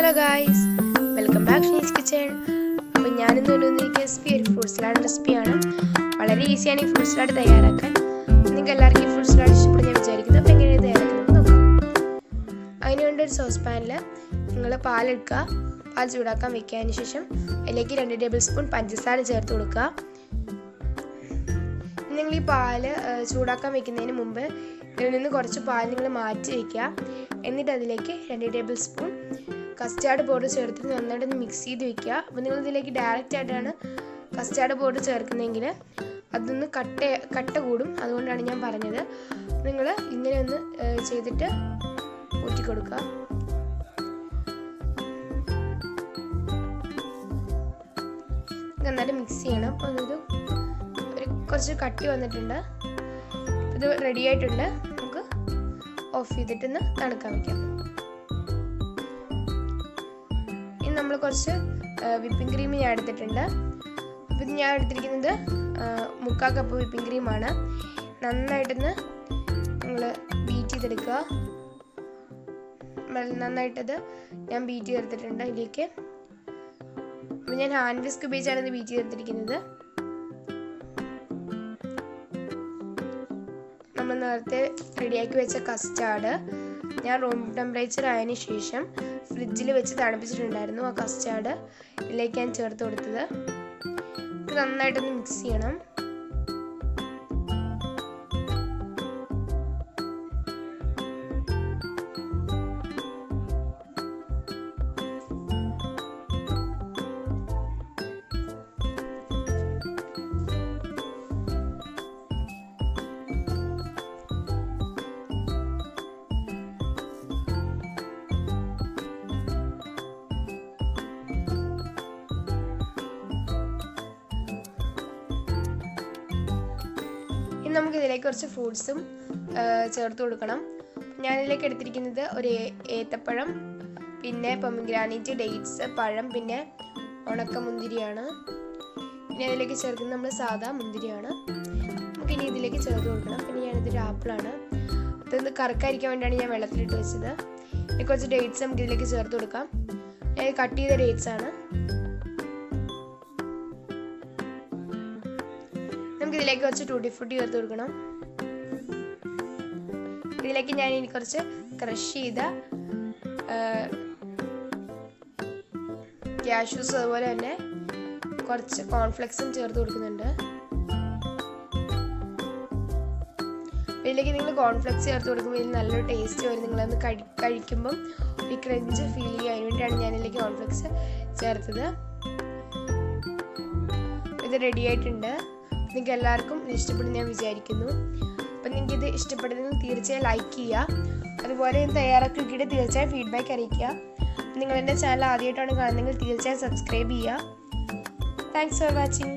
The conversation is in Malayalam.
Hello guys, welcome back to shini'skitchen. അപ്പോൾ ഞാനിന്ന് കൊണ്ടുവന്നിരിക്കുന്ന റെസിപ്പി ഒരു ഫ്രൂട്ട് സലാഡ് റെസിപ്പിയാണ്. വളരെ ഈസിയാണ് ഈ ഫ്രൂട്ട് സലാഡ് തയ്യാറാക്കാൻ. നിങ്ങൾക്ക് എല്ലാവർക്കും ഈ ഫ്രൂട്ട് സലാഡ് ഇഷ്ടപ്പെടും ഞാൻ വിചാരിക്കുന്നു. അപ്പോൾ എങ്ങനെയാണ് തയ്യാറാക്കുന്നത് നോക്കാം. അതിനുവേണ്ടി ഒരു സോസ് പാനിൽ നിങ്ങൾ പാലെടുക്കുക. പാൽ ചൂടാക്കാൻ വെക്കാതിന് ശേഷം അതിലേക്ക് 2 ടേബിൾ സ്പൂൺ പഞ്ചസാര ചേർത്ത് കൊടുക്കുക. നിങ്ങൾ ഈ പാല് ചൂടാക്കാൻ വെക്കുന്നതിന് മുമ്പ് ഇതിൽ നിന്ന് കുറച്ച് പാൽ നിങ്ങൾ മാറ്റി വയ്ക്കുക. എന്നിട്ട് അതിലേക്ക് 2 ടേബിൾ സ്പൂൺ കസ്റ്റാർഡ് പൗഡർ ചേർത്ത് നന്നായിട്ടൊന്ന് മിക്സ് ചെയ്ത് വെക്കുക. അപ്പോൾ നിങ്ങൾ ഇതിലേക്ക് ഡയറക്റ്റ് ആയിട്ടാണ് കസ്റ്റാർഡ് പൗഡർ ചേർക്കുന്നതെങ്കിൽ അതൊന്ന് കട്ട കൂടും. അതുകൊണ്ടാണ് ഞാൻ പറഞ്ഞത്. നിങ്ങൾ ഇങ്ങനെ ഒന്ന് ചെയ്തിട്ട് ഊറ്റി കൊടുക്കുക. നന്നായിട്ട് മിക്സ് ചെയ്യണം. അപ്പോൾ അതൊരു കുറച്ച് കട്ടി വന്നിട്ടുണ്ട്. ഇത് റെഡി ആയിട്ടുണ്ട്. നമുക്ക് ഓഫ് ചെയ്തിട്ടൊന്ന് തണുക്കാൻ വയ്ക്കാം. ഇനി നമ്മൾ കുറച്ച് വിപ്പിംഗ് ക്രീം ഞാൻ എടുത്തിട്ടുണ്ട്. അപ്പം ഞാൻ എടുത്തിരിക്കുന്നത് 3/4 കപ്പ് വിപ്പിംഗ് ക്രീമാണ്. നന്നായിട്ടൊന്ന് നിങ്ങൾ ബീറ്റ് ചെയ്തെടുക്കുക. നന്നായിട്ടത് ഞാൻ ബീറ്റ് ചെയ്തെടുത്തിട്ടുണ്ട്. ഇതിലേക്ക് അപ്പം ഞാൻ ഹാൻഡ് വിസ്ക് ഉപയോഗിച്ചാണ് ഇത് ബീറ്റ് ചെയ്തെടുത്തിരിക്കുന്നത്. നമ്മൾ നേരത്തെ റെഡിയാക്കി വെച്ച കസ്റ്റാർഡ് ഞാൻ റൂം ടെമ്പറേച്ചർ ആയതിനു ശേഷം ഫ്രിഡ്ജിൽ വെച്ച് തണുപ്പിച്ചിട്ടുണ്ടായിരുന്നു. ആ കസ്റ്റാർഡ് ഇതിലേക്ക് ഞാൻ ചേർത്ത് കൊടുത്തത്. നന്നായിട്ടൊന്ന് മിക്സ് ചെയ്യണം. നമുക്ക് ഇതിലേക്ക് കുറച്ച് ഫ്രൂട്ട്സും ചേർത്ത് കൊടുക്കണം. ഞാനിതിലേക്ക് എടുത്തിരിക്കുന്നത് ഒരു ഏത്തപ്പഴം, പിന്നെ പൊമഗ്രാനൈറ്റ്, ഡേറ്റ്സ്, പഴം, പിന്നെ ഉണക്ക മുന്തിരിയാണ്. പിന്നെ അതിലേക്ക് ചേർക്കുന്നത് നമ്മൾ സാധാ മുന്തിരിയാണ്. നമുക്കിനി ഇതിലേക്ക് ചേർത്ത് കൊടുക്കണം. പിന്നെ ഞാനിതൊരു ആപ്പിളാണ്. അതൊന്ന് കറക്കാതിരിക്കാൻ വേണ്ടിയാണ് ഞാൻ വെള്ളത്തിലിട്ട് വെച്ചത്. ഇനി കുറച്ച് ഡേറ്റ്സ് നമുക്ക് ഇതിലേക്ക് ചേർത്ത് കൊടുക്കാം. ഞാൻ കട്ട് ചെയ്ത ഡേറ്റ്സ് ആണ്. നമുക്ക് ഇതിലേക്ക് കുറച്ച് ടൂട്ടി ഫ്രൂട്ടി ചേർത്ത് കൊടുക്കണം. ഇതിലേക്ക് ഞാൻ ഇനി കുറച്ച് ക്രഷ് ചെയ്ത കാഷ്യൂസ് അതുപോലെ തന്നെ കുറച്ച് കോൺഫ്ലെക്സും ചേർത്ത് കൊടുക്കുന്നുണ്ട്. ഇതിലേക്ക് നിങ്ങൾ കോൺഫ്ലെക്സ് ചേർത്ത് കൊടുക്കുമ്പോൾ ഇതിന് നല്ലൊരു ടേസ്റ്റ് വരും. നിങ്ങളൊന്ന് കഴിക്കുമ്പം ഒരു ക്രഞ്ച് ഫീൽ ചെയ്യുക. അതിന് വേണ്ടിയാണ് ഞാൻ ഇതിലേക്ക് കോൺഫ്ലെക്സ് ചേർത്തത്. ഇത് റെഡി ആയിട്ടുണ്ട്. നിങ്ങൾക്ക് എല്ലാവർക്കും ഇത് ഇഷ്ടപ്പെടും ഞാൻ വിചാരിക്കുന്നു. അപ്പം നിങ്ങൾക്കിത് ഇഷ്ടപ്പെടുന്നെങ്കിൽ തീർച്ചയായും ലൈക്ക് ചെയ്യുക. അതുപോലെ ഇത് തയ്യാറാക്കി നോക്കിയിട്ട് തീർച്ചയായും ഫീഡ്ബാക്ക് അറിയിക്കുക. നിങ്ങൾ എൻ്റെ ചാനൽ ആദ്യമായിട്ടാണ് കാണുന്നതെങ്കിൽ തീർച്ചയായും സബ്സ്ക്രൈബ് ചെയ്യുക. Thanks for watching.